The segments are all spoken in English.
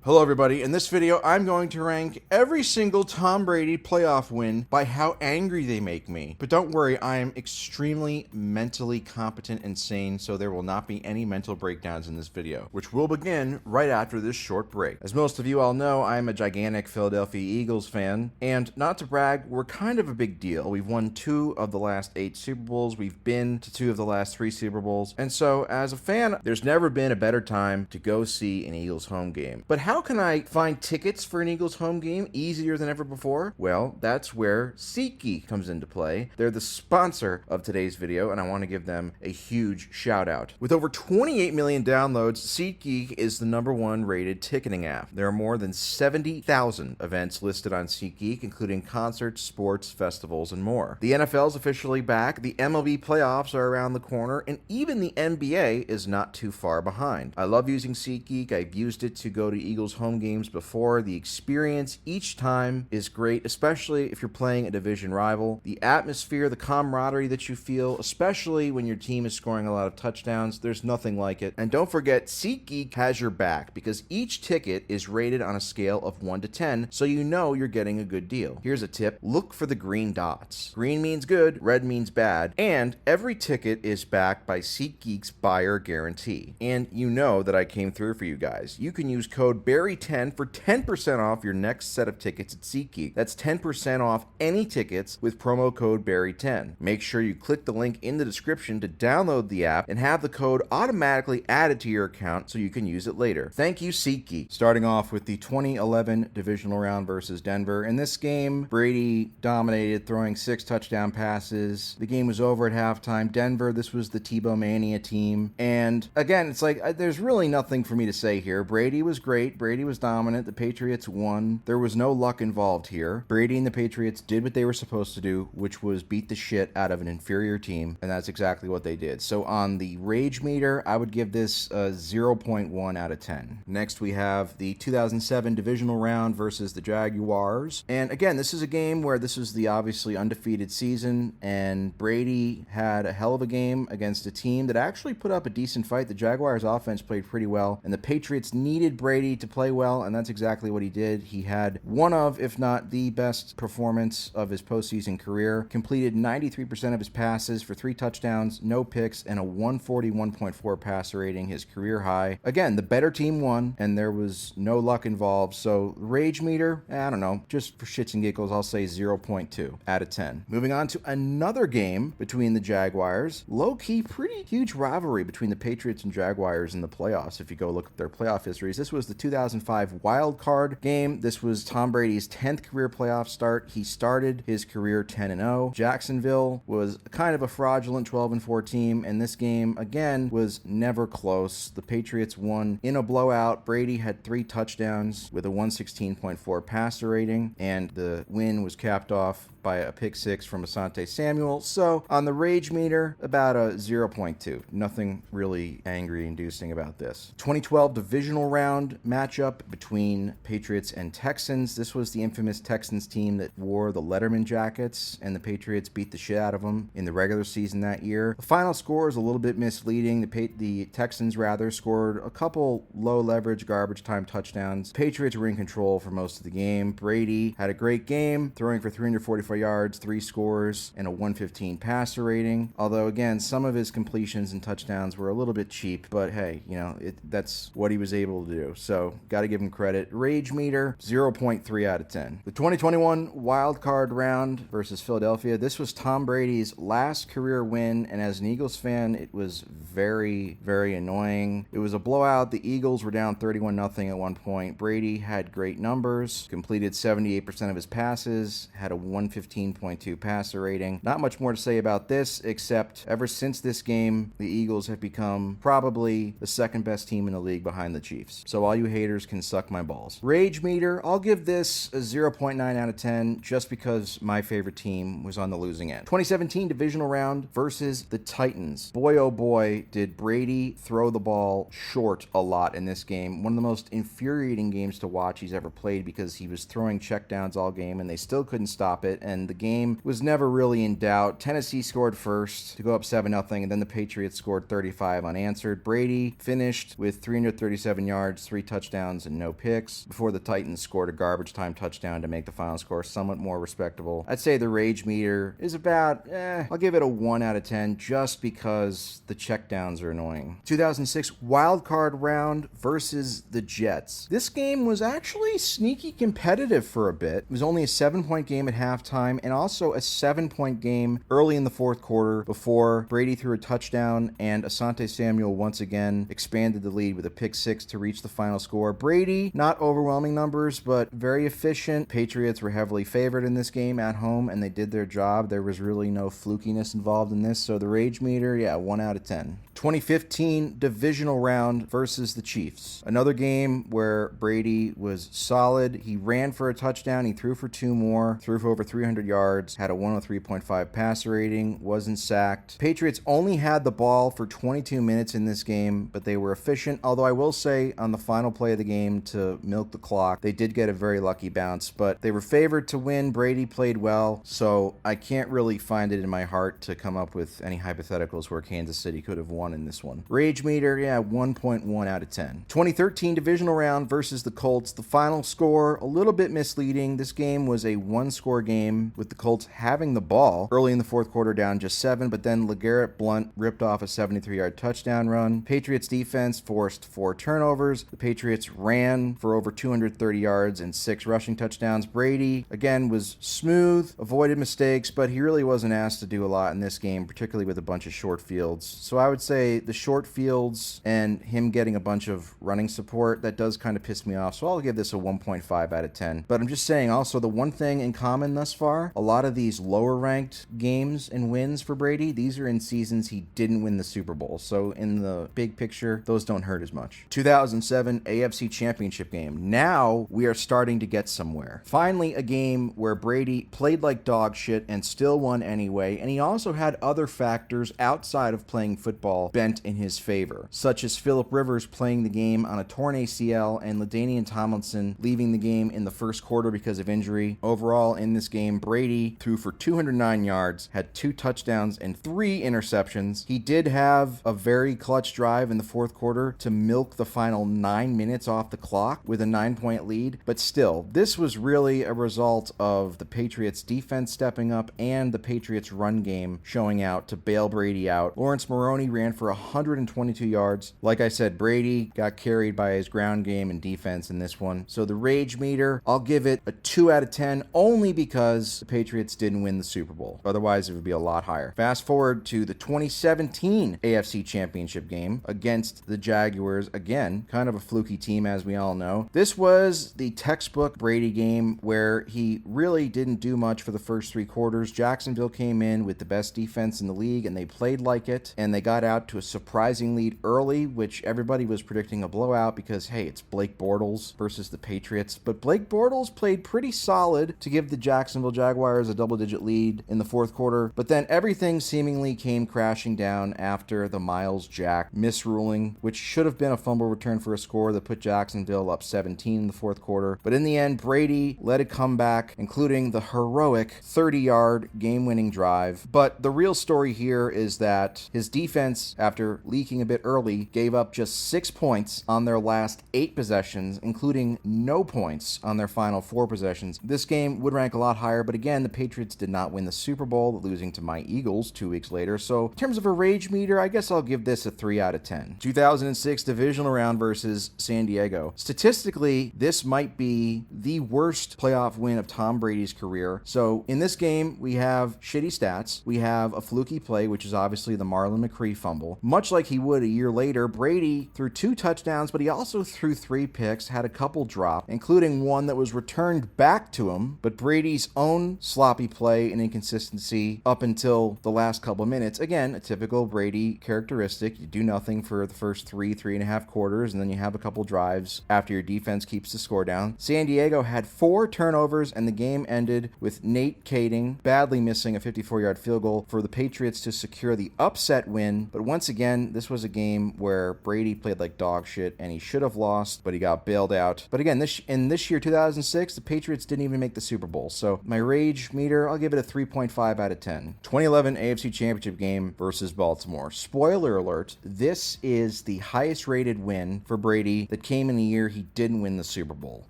Hello everybody, in this video I'm going to rank every single Tom Brady playoff win by how angry they make me. But don't worry, I am extremely mentally competent and sane, so there will not be any mental breakdowns in this video, which will begin right after this short break. As most of you all know, I am a gigantic Philadelphia Eagles fan, and not to brag, we're kind of a big deal. We've won 2 of the last 8 Super Bowls, we've been to 2 of the last 3 Super Bowls, and so as a fan, there's never been a better time to go see an Eagles home game. But how can I find tickets for an Eagles home game easier than ever before? Well, that's where SeatGeek comes into play. They're the sponsor of today's video, and I want to give them a huge shout out. With over 28 million downloads, SeatGeek is the #1 rated ticketing app. There are more than 70,000 events listed on SeatGeek, including concerts, sports, festivals, and more. The NFL is officially back, the MLB playoffs are around the corner, and even the NBA is not too far behind. I love using SeatGeek. I've used it to go to Eagles home games before. The experience each time is great, especially if you're playing a division rival. The atmosphere, the camaraderie that you feel, especially when your team is scoring a lot of touchdowns, there's nothing like it. And don't forget, SeatGeek has your back because each ticket is rated on a scale of 1 to 10, so you know you're getting a good deal. Here's a tip: look for the green dots. Green means good, red means bad, and every ticket is backed by SeatGeek's buyer guarantee. And you know that I came through for you guys. You can use code BARRY10 for 10% off your next set of tickets at SeatGeek. That's 10% off any tickets with promo code BARRY10. Make sure you click the link in the description to download the app and have the code automatically added to your account so you can use it later. Thank you, SeatGeek. Starting off with the 2011 divisional round versus Denver. In this game, Brady dominated, throwing 6 touchdown passes. The game was over at halftime. Denver, this was the Tebow Mania team. And again, it's like there's really nothing for me to say here. Brady was great. Brady was dominant. The Patriots won. There was no luck involved here. Brady and the Patriots did what they were supposed to do, which was beat the shit out of an inferior team, and that's exactly what they did. So on the rage meter, I would give this a 0.1 out of 10. Next, we have the 2007 divisional round versus the Jaguars. And again, this is a game where this is the obviously undefeated season, and Brady had a hell of a game against a team that actually put up a decent fight. The Jaguars offense played pretty well, and the Patriots needed Brady to play well, and that's exactly what he did. He had one of, if not the best performance of his postseason career. Completed 93% of his passes for 3 touchdowns, no picks, and a 141.4 passer rating, his career high. Again, the better team won, and there was no luck involved. So rage meter, I don't know, just for shits and giggles, I'll say 0.2 out of 10. Moving on to another game between the Jaguars. Low-key, pretty huge rivalry between the Patriots and Jaguars in the playoffs. If you go look at their playoff histories, this was the 2005 wild card game. This was Tom Brady's 10th career playoff start. He started his career 10-0. Jacksonville was kind of a fraudulent 12-4 team, and this game, again, was never close. The Patriots won in a blowout. Brady had 3 touchdowns with a 116.4 passer rating, and the win was capped off by a pick 6 from Asante Samuel. So on the rage meter, about a 0.2. Nothing really angry inducing about this. 2012 divisional round matchup between Patriots and Texans. This was the infamous Texans team that wore the Letterman jackets, and the Patriots beat the shit out of them in the regular season that year. The final score is a little bit misleading. The Texans scored a couple low leverage garbage time touchdowns. Patriots were in control for most of the game. Brady had a great game, throwing for 344 yards, 3 scores, and a 115 passer rating. Although, again, some of his completions and touchdowns were a little bit cheap, but hey, you know, that's what he was able to do. So, got to give him credit. Rage meter, 0.3 out of 10. The 2021 wild card round versus Philadelphia. This was Tom Brady's last career win, and as an Eagles fan, it was very, very annoying. It was a blowout. The Eagles were down 31-0 at one point. Brady had great numbers, completed 78% of his passes, had a 115.2 passer rating. Not much more to say about this, except ever since this game, the Eagles have become probably the second best team in the league behind the Chiefs. So all you haters can suck my balls. Rage meter, I'll give this a 0.9 out of 10 just because my favorite team was on the losing end. 2017 divisional round versus the Titans. Boy, oh boy, did Brady throw the ball short a lot in this game. One of the most infuriating games to watch he's ever played because he was throwing checkdowns all game and they still couldn't stop it. and the game was never really in doubt. Tennessee scored first to go up 7-0, and then the Patriots scored 35 unanswered. Brady finished with 337 yards, 3 touchdowns, and no picks before the Titans scored a garbage time touchdown to make the final score somewhat more respectable. I'd say the rage meter is about, I'll give it a 1 out of 10 just because the checkdowns are annoying. 2006 wild card round versus the Jets. This game was actually sneaky competitive for a bit. It was only a 7-point game at halftime and also a 7-point game early in the fourth quarter before Brady threw a touchdown and Asante Samuel once again expanded the lead with a pick 6 to reach the final score. Brady, not overwhelming numbers, but very efficient. Patriots were heavily favored in this game at home, and they did their job. There was really no flukiness involved in this, so the rage meter, 1 out of 10. 2015 divisional round versus the Chiefs. Another game where Brady was solid. He ran for a touchdown. He threw for 2 more, threw for over 300 yards, had a 103.5 passer rating, wasn't sacked. Patriots only had the ball for 22 minutes in this game, but they were efficient. Although I will say on the final play of the game to milk the clock, they did get a very lucky bounce, but they were favored to win. Brady played well, so I can't really find it in my heart to come up with any hypotheticals where Kansas City could have won in this one. Rage meter, 1.1 out of 10. 2013 divisional round versus the Colts. The final score, a little bit misleading. This game was a 1-score game with the Colts having the ball early in the fourth quarter down just 7, but then LeGarrette Blount ripped off a 73-yard touchdown run. Patriots defense forced 4 turnovers. The Patriots ran for over 230 yards and 6 rushing touchdowns. Brady, again, was smooth, avoided mistakes, but he really wasn't asked to do a lot in this game, particularly with a bunch of short fields. So I would say the short fields and him getting a bunch of running support, that does kind of piss me off. So I'll give this a 1.5 out of 10. But I'm just saying also the one thing in common thus far, a lot of these lower ranked games and wins for Brady, these are in seasons he didn't win the Super Bowl. So in the big picture, those don't hurt as much. 2007 AFC Championship game. Now we are starting to get somewhere. Finally, a game where Brady played like dog shit and still won anyway, and he also had other factors outside of playing football bent in his favor, such as Phillip Rivers playing the game on a torn ACL and LaDainian Tomlinson leaving the game in the first quarter because of injury. Overall, in this game, Brady threw for 209 yards, had 2 touchdowns and 3 interceptions. He did have a very clutch drive in the fourth quarter to milk the final 9 minutes off the clock with a 9-point lead, but still, this was really a result of the Patriots defense stepping up and the Patriots run game showing out to bail Brady out. Lawrence Maroney ran for 122 yards. Like I said, Brady got carried by his ground game and defense in this one. So the rage meter, I'll give it a 2 out of 10 only because the Patriots didn't win the Super Bowl. Otherwise, it would be a lot higher. Fast forward to the 2017 AFC Championship game against the Jaguars. Again, kind of a fluky team, as we all know. This was the textbook Brady game where he really didn't do much for the first 3 quarters. Jacksonville came in with the best defense in the league, and they played like it, and they got out to a surprising lead early, which everybody was predicting a blowout because, hey, it's Blake Bortles versus the Patriots. But Blake Bortles played pretty solid to give the Jacksonville Jaguars a double-digit lead in the fourth quarter, but then everything seemingly came crashing down after the Miles Jack misruling, which should have been a fumble return for a score that put Jacksonville up 17 in the fourth quarter. But in the end, Brady led a comeback, including the heroic 30-yard game-winning drive. But the real story here is that his defense, after leaking a bit early, gave up just 6 points on their last 8 possessions, including no points on their final 4 possessions. This game would rank a lot higher, but again, the Patriots did not win the Super Bowl, losing to my Eagles 2 weeks later. So in terms of a rage meter, I guess I'll give this a 3 out of 10. 2006 divisional round versus San Diego. Statistically, this might be the worst playoff win of Tom Brady's career. So in this game, we have shitty stats. We have a fluky play, which is obviously the Marlon McCree fumble. Much like he would a year later, Brady threw 2 touchdowns, but he also threw 3 picks, had a couple drop, including one that was returned back to him, but Brady's own sloppy play and inconsistency up until the last couple of minutes. Again, a typical Brady characteristic. You do nothing for the first 3.5 quarters, and then you have a couple drives after your defense keeps the score down. San Diego had 4 turnovers, and the game ended with Nate Kading badly missing a 54-yard field goal for the Patriots to secure the upset win. But once again, this was a game where Brady played like dog shit, and he should have lost, but he got bailed out. But again, in this year, 2006, the Patriots didn't even make the Super Bowl. So my rage meter, I'll give it a 3.5 out of 10. 2011 AFC Championship game versus Baltimore. Spoiler alert, this is the highest rated win for Brady that came in a year he didn't win the Super Bowl.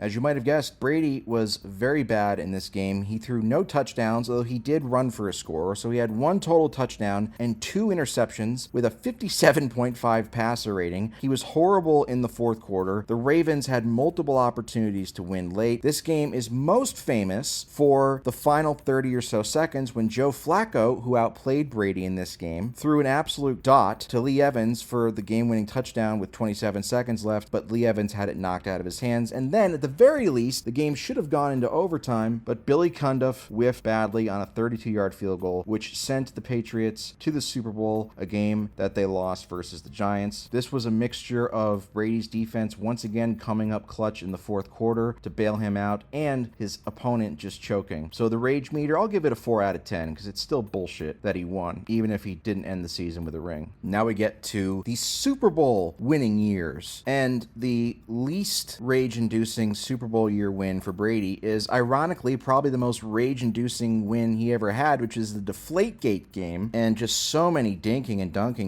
As you might have guessed, Brady was very bad in this game. He threw no touchdowns, although he did run for a score. So he had 1 total touchdown and 2 interceptions with a 57.5 passer rating. He was horrible in the fourth quarter. The Ravens had multiple opportunities to win late. This game is most famous for the final 30 or so seconds when Joe Flacco, who outplayed Brady in this game, threw an absolute dot to Lee Evans for the game-winning touchdown with 27 seconds left, but Lee Evans had it knocked out of his hands. And then, at the very least, the game should have gone into overtime, but Billy Cundiff whiffed badly on a 32-yard field goal, which sent the Patriots to the Super Bowl, a game that they lost versus the Giants. This was a mixture of Brady's defense once again coming up clutch in the fourth quarter to bail him out, and his opponent just choking. So the rage meter, I'll give it a 4 out of 10, because it's still bullshit that he won, even if he didn't end the season with a ring. Now we get to the Super Bowl winning years, and the least rage-inducing Super Bowl year win for Brady is ironically probably the most rage-inducing win he ever had, which is the Deflategate game, and just so many dinking and dunking.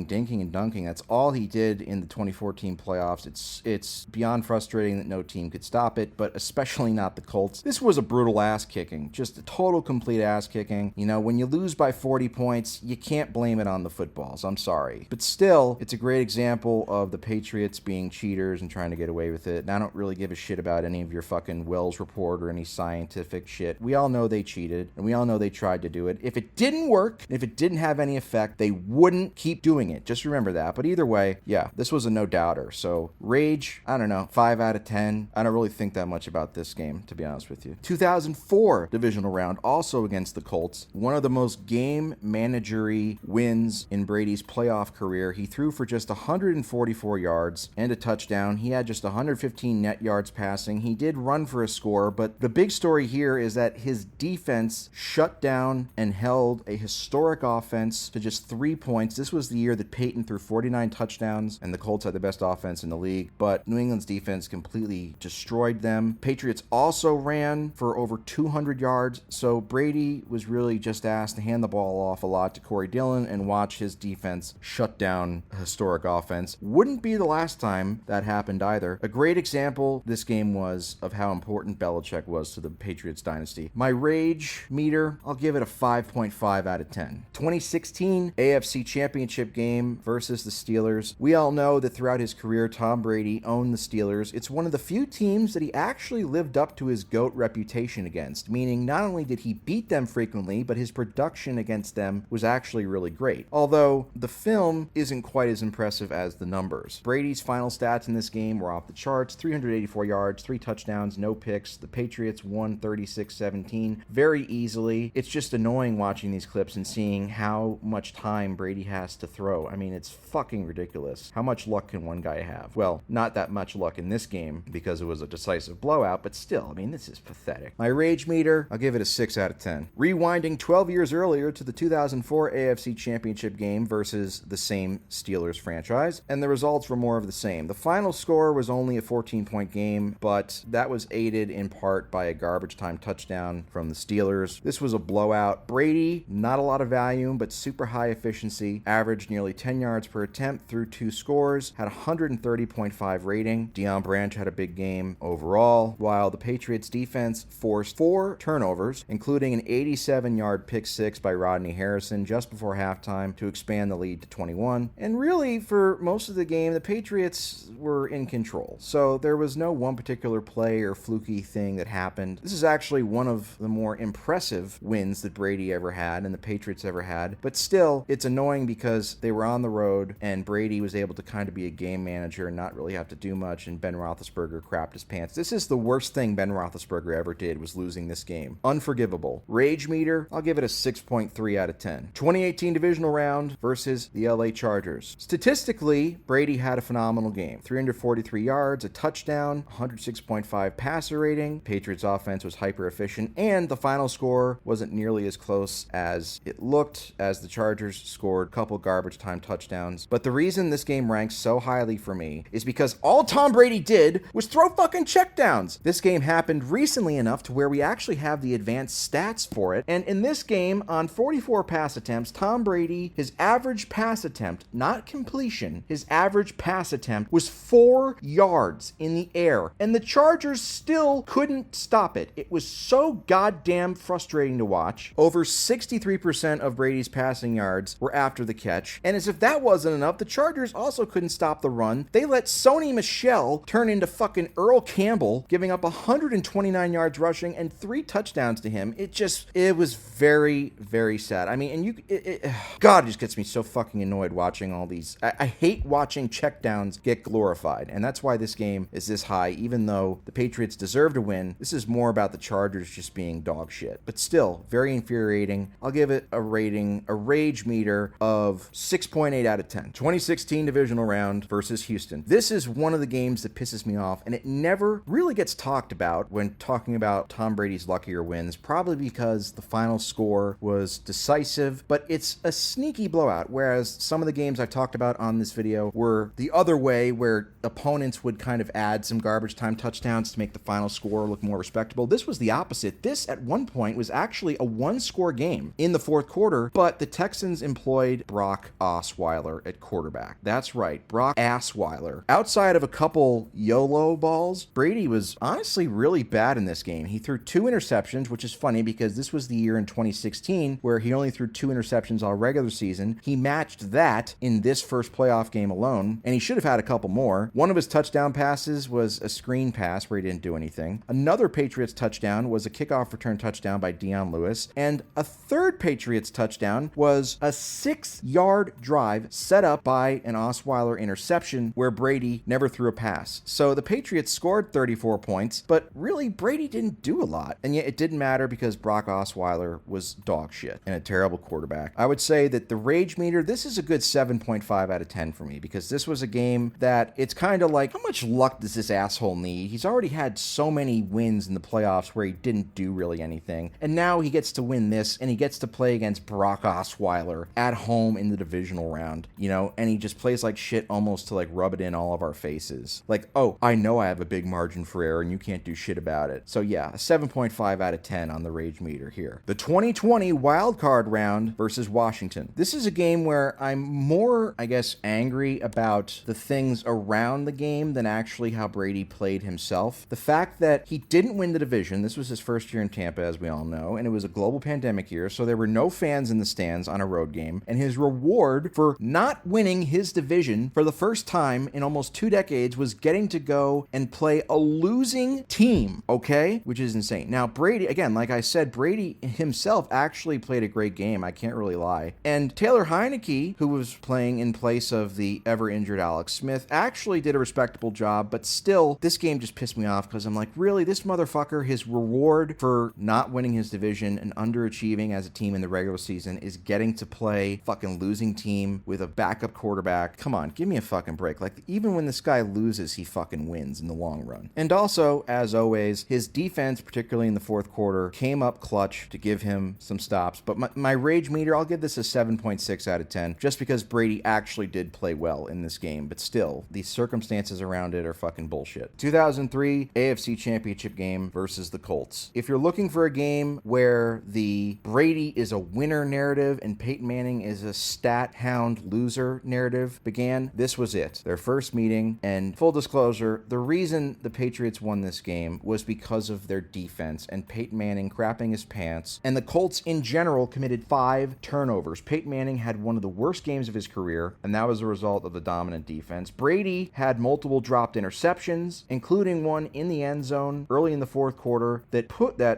That's all he did in the 2014 playoffs. It's beyond frustrating that no team could stop it, but especially not the Colts. This was a brutal ass kicking, just a total complete ass kicking. You know, when you lose by 40 points, you can't blame it on the footballs. I'm sorry. But still, it's a great example of the Patriots being cheaters and trying to get away with it. And I don't really give a shit about any of your fucking Wells report or any scientific shit. We all know they cheated, and we all know they tried to do it. If it didn't work, if it didn't have any effect, they wouldn't keep doing it. Just remember that. But either way, yeah, this was a no-doubter. So, rage, I don't know, 5 out of 10. I don't really think that much about this game, to be honest with you. 2004 divisional round, also against the Colts. One of the most game managery wins in Brady's playoff career. He threw for just 144 yards and a touchdown. He had just 115 net yards passing. He did run for a score, but the big story here is that his defense shut down and held a historic offense to just 3 points. This was the year that Peyton threw 49 touchdowns, and the Colts had the best offense in the league, but New England's defense completely destroyed them. Patriots also ran for over 200 yards, so Brady was really just asked to hand the ball off a lot to Corey Dillon and watch his defense shut down a historic offense. Wouldn't be the last time that happened either. A great example this game was of how important Belichick was to the Patriots dynasty. My rage meter, I'll give it a 5.5 out of 10. 2016 AFC Championship game versus the Steelers. We all know that throughout his career, Tom Brady owned the Steelers. It's one of the few teams that he actually lived up to his GOAT reputation against, meaning not only did he beat them frequently, but his production against them was actually really great. Although the film isn't quite as impressive as the numbers. Brady's final stats in this game were off the charts: 384 yards, 3 touchdowns, no picks. The Patriots won 36-17 very easily. It's just annoying watching these clips and seeing how much time Brady has to throw. I mean, it's fucking ridiculous. How much luck can one guy have? Well, not that much luck in this game because it was a decisive blowout, but still, I mean, this is pathetic. My rage meter, I'll give it a 6 out of 10. Rewinding 12 years earlier to the 2004 AFC Championship game versus the same Steelers franchise, and the results were more of the same. The final score was only a 14-point game, but that was aided in part by a garbage time touchdown from the Steelers. This was a blowout. Brady, not a lot of volume, but super high efficiency, averaged nearly 10 yards per attempt through 2 scores, had a 130.5 rating. Deion Branch had a big game overall, while the Patriots defense forced 4 turnovers, including an 87-yard pick 6 by Rodney Harrison just before halftime to expand the lead to 21. And really, for most of the game, the Patriots were in control. So there was no one particular play or fluky thing that happened. This is actually one of the more impressive wins that Brady ever had and the Patriots ever had. But still, it's annoying because they were on the road and Brady was able to kind of be a game manager and not really have to do much, and Ben Roethlisberger crapped his pants. This is the worst thing Ben Roethlisberger ever did, was losing this game. Unforgivable. Rage meter, I'll give it a 6.3 out of 10. 2018 divisional round versus the LA Chargers. Statistically, Brady had a phenomenal game. 343 yards, a touchdown, 106.5 passer rating. Patriots offense was hyper efficient, and the final score wasn't nearly as close as it looked, as the Chargers scored a couple garbage time touchdowns. But the reason this game ranks so highly for me is because all Tom Brady did was throw fucking checkdowns. This game happened recently enough to where we actually have the advanced stats for it. And in this game, on 44 pass attempts, Tom Brady, his average pass attempt, not completion, his average pass attempt was 4 yards in the air. And the Chargers still couldn't stop it. It was so goddamn frustrating to watch. Over 63% of Brady's passing yards were after the catch. And as if that wasn't enough, the Chargers also couldn't stop the run. They let Sony Michel turn into fucking Earl Campbell, giving up 129 yards rushing and 3 touchdowns to him. It was very, very sad. I mean, and God, it just gets me so fucking annoyed watching all these. I hate watching checkdowns get glorified. And that's why this game is this high, even though the Patriots deserve to win. This is more about the Chargers just being dog shit. But still, very infuriating. I'll give it a rating, a rage meter of 6.8 out of 10. 2016 divisional round versus Houston. This is one of the games that pisses me off, and it never really gets talked about when talking about Tom Brady's luckier wins, probably because the final score was decisive, but it's a sneaky blowout, whereas some of the games I've talked about on this video were the other way, where opponents would kind of add some garbage time touchdowns to make the final score look more respectable. This was the opposite. This, at one point, was actually a one-score game in the fourth quarter, but the Texans employed Brock Osweiler at quarterback. That's right, Brock Assweiler. Outside of a couple YOLO balls, Brady was honestly really bad in this game. He threw 2 interceptions, which is funny because this was the year in 2016 where he only threw 2 interceptions all regular season. He matched that in this first playoff game alone, and he should have had a couple more. One of his touchdown passes was a screen pass where he didn't do anything. Another Patriots touchdown was a kickoff return touchdown by Dion Lewis, and a third Patriots touchdown was a 6-yard drive set up by an Osweiler interception where Brady never threw a pass. So the Patriots scored 34 points, but really Brady didn't do a lot. And yet it didn't matter because Brock Osweiler was dog shit and a terrible quarterback. I would say that the rage meter, this is a good 7.5 out of 10 for me, because this was a game that it's kind of like, how much luck does this asshole need? He's already had so many wins in the playoffs where he didn't do really anything. And now he gets to win this, and he gets to play against Brock Osweiler at home in the divisional round, you know, and he just plays like shit almost to like rub it in all of our faces. Like, oh, I know I have a big margin for error and you can't do shit about it. So yeah, a 7.5 out of 10 on the rage meter here. The 2020 wildcard round versus Washington. This is a game where I'm more, I guess, angry about the things around the game than actually how Brady played himself. The fact that he didn't win the division, this was his first year in Tampa, as we all know, and it was a global pandemic year, so there were no fans in the stands on a road game, and his reward for not winning his division for the first time in almost 2 decades was getting to go and play a losing team, okay? Which is insane. Now, Brady, again, like I said, Brady himself actually played a great game, I can't really lie. And Taylor Heineke, who was playing in place of the ever-injured Alex Smith, actually did a respectable job, but still, this game just pissed me off because I'm like, really, this motherfucker, his reward for not winning his division and underachieving as a team in the regular season is getting to play fucking losing team with a backup quarterback. Come on, give me a fucking break. Like, even when this guy loses, he fucking wins in the long run. And also, as always, his defense, particularly in the fourth quarter, came up clutch to give him some stops. But my rage meter, I'll give this a 7.6 out of 10, just because Brady actually did play well in this game. But still, the circumstances around it are fucking bullshit. 2003 AFC Championship game versus the Colts. If you're looking for a game where the Brady is a winner narrative and Peyton Manning is a stat hound loser narrative began, this was it. Their first meeting, and full disclosure, the reason the Patriots won this game was because of their defense and Peyton Manning crapping his pants, and the Colts in general committed 5 turnovers. Peyton Manning had one of the worst games of his career, and that was a result of the dominant defense. Brady had multiple dropped interceptions, including one in the end zone early in the fourth quarter that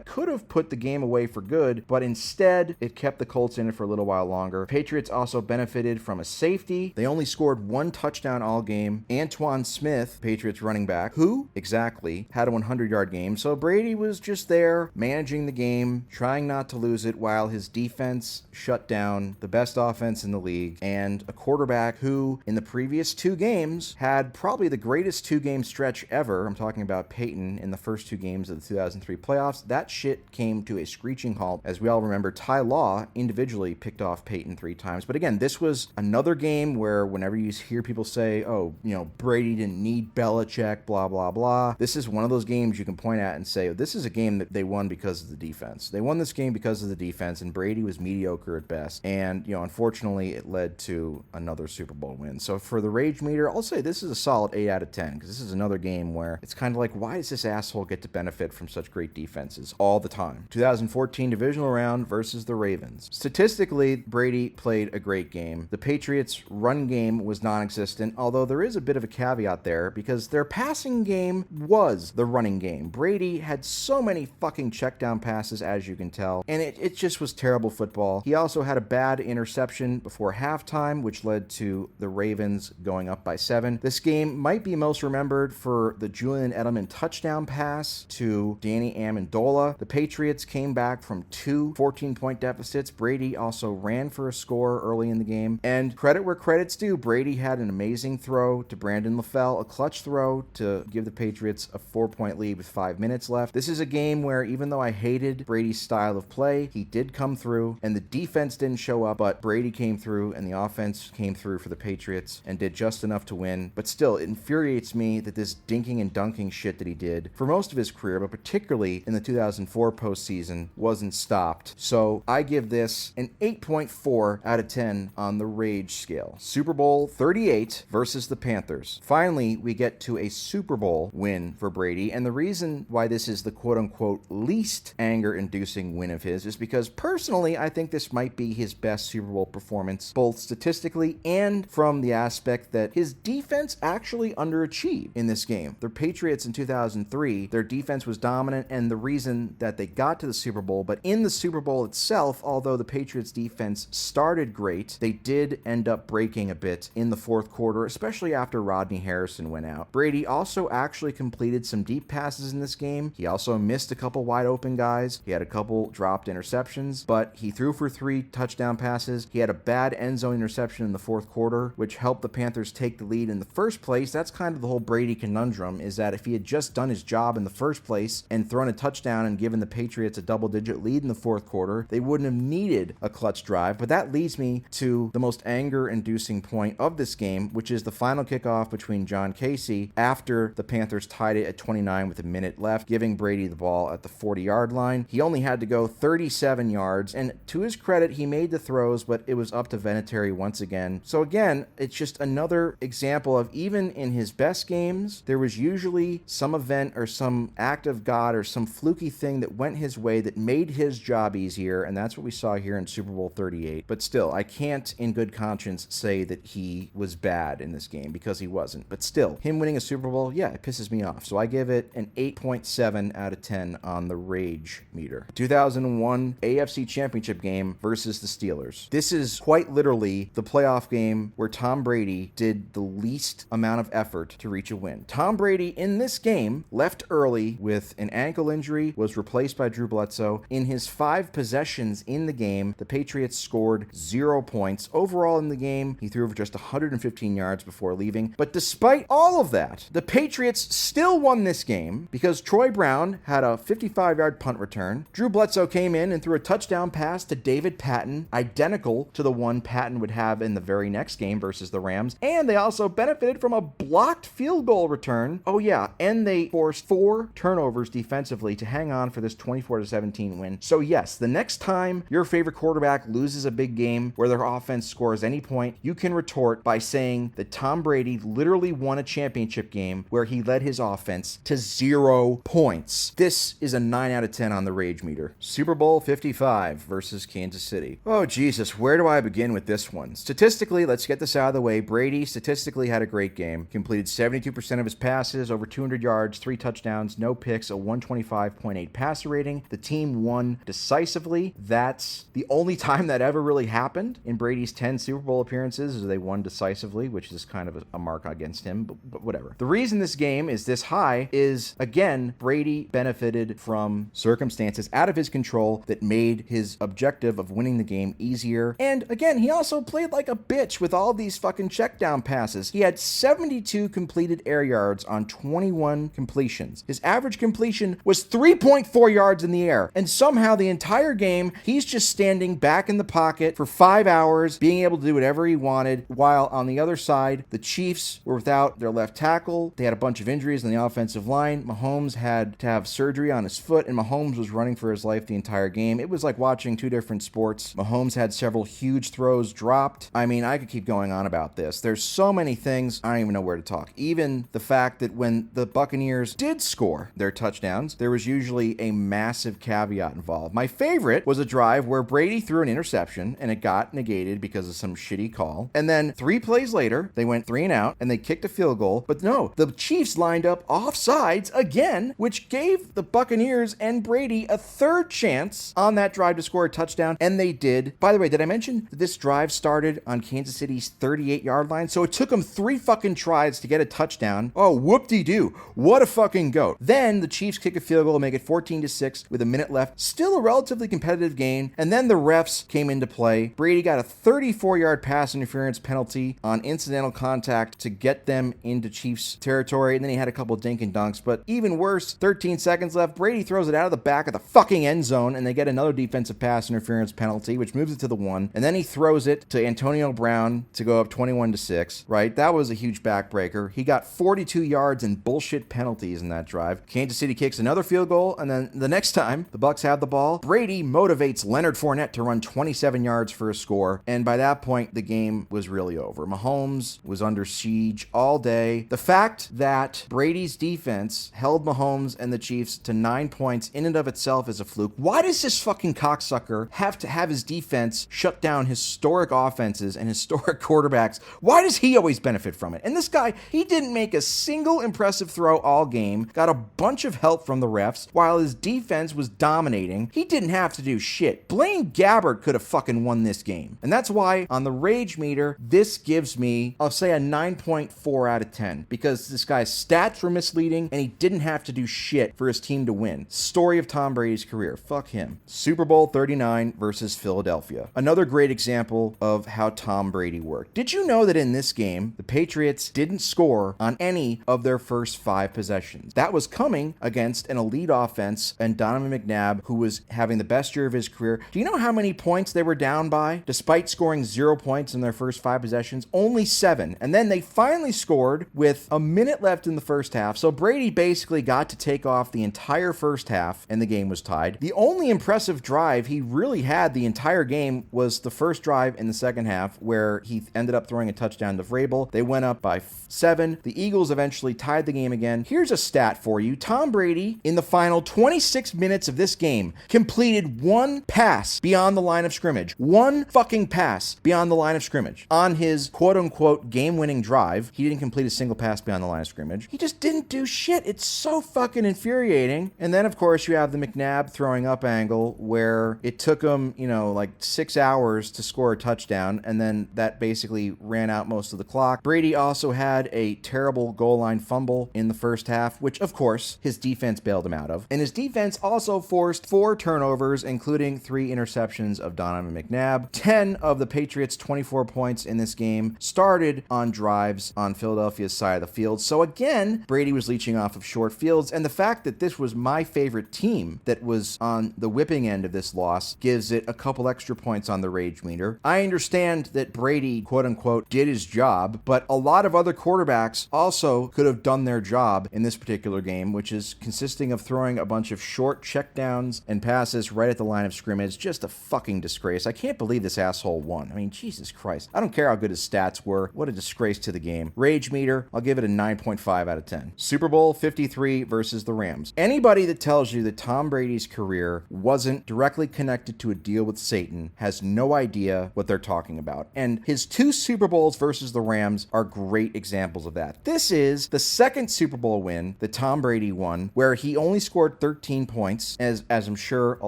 could have put the game away for good, but instead it kept the Colts in it for a little while longer. Patriots also benefited from a safety. They only scored 1 touchdown all game. Antoine Smith, Patriots running back, who exactly had a 100-yard game. So Brady was just there managing the game, trying not to lose it, while his defense shut down the best offense in the league, and a quarterback who in the previous 2 games had probably the greatest 2-game stretch ever. I'm talking about Peyton in the first 2 games of the 2003 playoffs. That shit came to a screeching halt. As we all remember, Ty Law individually picked off Peyton 3 times. But again, this this was another game where whenever you hear people say, oh, Brady didn't need Belichick, blah, blah, blah, this is one of those games you can point at and say, this is a game that they won because of the defense. They won this game because of the defense, and Brady was mediocre at best. And, unfortunately, it led to another Super Bowl win. So for the rage meter, I'll say this is a solid 8 out of 10, because this is another game where it's kind of like, why does this asshole get to benefit from such great defenses all the time? 2014 divisional round versus the Ravens. Statistically, Brady played a great game. The Patriots' run game was non-existent, although there is a bit of a caveat there, because their passing game was the running game. Brady had so many fucking check down passes, as you can tell, and it just was terrible football. He also had a bad interception before halftime, which led to the Ravens going up by 7. This game might be most remembered for the Julian Edelman touchdown pass to Danny Amendola. The Patriots came back from 2 14-point deficits. Brady also ran for a score early in the game, and credit where credit's due, Brady had an amazing throw to Brandon LaFell, a clutch throw to give the Patriots a 4-point lead with 5 minutes left. This is a game where, even though I hated Brady's style of play, he did come through, and the defense didn't show up, but Brady came through, and the offense came through for the Patriots and did just enough to win. But still, it infuriates me that this dinking and dunking shit that he did for most of his career, but particularly in the 2004 postseason, wasn't stopped. So I give this an 8.4 out of 10 on the rage scale. Super Bowl 38 versus the Panthers. Finally, we get to a Super Bowl win for Brady, and the reason why this is the quote-unquote least anger-inducing win of his is because personally, I think this might be his best Super Bowl performance, both statistically and from the aspect that his defense actually underachieved in this game. The Patriots in 2003, their defense was dominant and the reason that they got to the Super Bowl, but in the Super Bowl itself, although the Patriots defense started great, they did end up breaking a bit in the fourth quarter, especially after Rodney Harrison went out. Brady also actually completed some deep passes in this game. He also missed a couple wide open guys. He had a couple dropped interceptions, but he threw for 3 touchdown passes. He had a bad end zone interception in the fourth quarter, which helped the Panthers take the lead in the first place. That's kind of the whole Brady conundrum, is that if he had just done his job in the first place and thrown a touchdown and given the Patriots a double-digit lead in the fourth quarter, they wouldn't have needed a clutch drive. But that leads me to the most anger-inducing point of this game, which is the final kickoff between John Casey after the Panthers tied it at 29 with a minute left, giving Brady the ball at the 40-yard line. He only had to go 37 yards, and to his credit, he made the throws, but it was up to Vinatieri once again. So again, it's just another example of, even in his best games, there was usually some event or some act of God or some fluky thing that went his way that made his job easier, and that's what we saw here in Super Bowl 38. But still, I can't in good conscience say that he was bad in this game, because he wasn't. But still, him winning a Super Bowl, yeah, it pisses me off. So I give it an 8.7 out of 10 on the rage meter. 2001 AFC Championship game versus the Steelers. This is quite literally the playoff game where Tom Brady did the least amount of effort to reach a win. Tom Brady in this game left early with an ankle injury, was replaced by Drew Bledsoe. In his 5 possessions in the game, the Patriots scored 0 points. Overall in the game, he threw for just 115 yards before leaving. But despite all of that, the Patriots still won this game because Troy Brown had a 55-yard punt return. Drew Bledsoe came in and threw a touchdown pass to David Patton, identical to the one Patton would have in the very next game versus the Rams. And they also benefited from a blocked field goal return. Oh yeah, and they forced 4 turnovers defensively to hang on for this 24-17 win. So yes, the next time your favorite quarterback loses a big game where their offense scores any point, you can retort by saying that Tom Brady literally won a championship game where he led his offense to 0 points. This is a 9 out of 10 on the rage meter. Super Bowl 55 versus Kansas City. Oh Jesus, where do I begin with this one? Statistically, let's get this out of the way. Brady statistically had a great game. Completed 72% of his passes, over 200 yards, 3 touchdowns, no picks, a 125.8 passer rating. The team won decisively. That's the only time that ever really happened in Brady's 10 Super Bowl appearances, is they won decisively, which is kind of a mark against him, but whatever. The reason this game is this high is, again, Brady benefited from circumstances out of his control that made his objective of winning the game easier. And again, he also played like a bitch with all these fucking check down passes. He had 72 completed air yards on 21 completions. His average completion was 3.4 yards in the air. And somehow the entire game, he's just standing back in the pocket for 5 hours Powers being able to do whatever he wanted, while on the other side, the Chiefs were without their left tackle. They had a bunch of injuries on the offensive line. Mahomes had to have surgery on his foot, and Mahomes was running for his life the entire game. It was like watching two different sports. Mahomes had several huge throws dropped. I mean, I could keep going on about this. There's so many things, I don't even know where to talk. Even the fact that when the Buccaneers did score their touchdowns, there was usually a massive caveat involved. My favorite was a drive where Brady threw an interception and it got negated because of some shitty call. And then 3 plays later, they went 3 and out and they kicked a field goal. But no, the Chiefs lined up offsides again, which gave the Buccaneers and Brady a third chance on that drive to score a touchdown. And they did. By the way, did I mention that this drive started on Kansas City's 38-yard line? So it took them 3 fucking tries to get a touchdown. Oh, whoop-de-doo. What a fucking goat. Then the Chiefs kick a field goal and make it 14-6 with a minute left. Still a relatively competitive game. And then the refs came into play. Brady got a 34-yard pass interference penalty on incidental contact to get them into Chiefs territory. And then he had a couple dink and dunks. But even worse, 13 seconds left. Brady throws it out of the back of the fucking end zone and they get another defensive pass interference penalty, which moves it to the 1. And then he throws it to Antonio Brown to go up 21-6, right? That was a huge backbreaker. He got 42 yards and bullshit penalties in that drive. Kansas City kicks another field goal, and then the next time the Bucs have the ball, Brady motivates Leonard Fournette to run 27 yards for a score, and by that point, the game was really over. Mahomes was under siege all day. The fact that Brady's defense held Mahomes and the Chiefs to 9 points in and of itself is a fluke. Why does this fucking cocksucker have to have his defense shut down historic offenses and historic quarterbacks? Why does he always benefit from it? And this guy, he didn't make a single impressive throw all game, got a bunch of help from the refs, while his defense was dominating. He didn't have to do shit. Blaine Gabbert could have fucking won this game. And that's why on the rage meter, this gives me, I'll say a 9.4 out of 10, because this guy's stats were misleading and he didn't have to do shit for his team to win. Story of Tom Brady's career. Fuck him. Super Bowl 39 versus Philadelphia. Another great example of how Tom Brady worked. Did you know that in this game, the Patriots didn't score on any of their first 5 possessions? That was coming against an elite offense and Donovan McNabb, who was having the best year of his career. Do you know how many points they were down by? Despite scoring 0 points in their first 5 possessions, only 7. And then they finally scored with a minute left in the first half. So Brady basically got to take off the entire first half and the game was tied. The only impressive drive he really had the entire game was the first drive in the second half, where he ended up throwing a touchdown to Vrabel. They went up by 7. The Eagles eventually tied the game again. Here's a stat for you. Tom Brady, in the final 26 minutes of this game, completed 1 pass beyond the line of scrimmage. 1 fucking pass beyond the line of scrimmage. On his quote-unquote game-winning drive, he didn't complete a single pass beyond the line of scrimmage. He just didn't do shit. It's so fucking infuriating. And then, of course, you have the McNabb throwing up angle, where it took him, like 6 hours to score a touchdown, and then that basically ran out most of the clock. Brady also had a terrible goal line fumble in the first half, which, of course, his defense bailed him out of. And his defense also forced 4 turnovers, including 3 interceptions of Donovan McNabb. 10 of the Patriots' 24 points in this game started on drives on Philadelphia's side of the field. So again, Brady was leeching off of short fields, and the fact that this was my favorite team that was on the whipping end of this loss gives it a couple extra points on the rage meter. I understand that Brady, quote-unquote, did his job, but a lot of other quarterbacks also could have done their job in this particular game, which is consisting of throwing a bunch of short checkdowns and passes right at the line of scrimmage. Just a fucking disgrace. I can't believe this asshole won. I mean, Jesus Christ. I don't care how good his stats were. What a disgrace to the game. Rage meter, I'll give it a 9.5 out of 10. Super Bowl 53 versus the Rams. Anybody that tells you that Tom Brady's career wasn't directly connected to a deal with Satan has no idea what they're talking about. And his 2 Super Bowls versus the Rams are great examples of that. This is the second Super Bowl win that Tom Brady won, where he only scored 13 points, as I'm sure a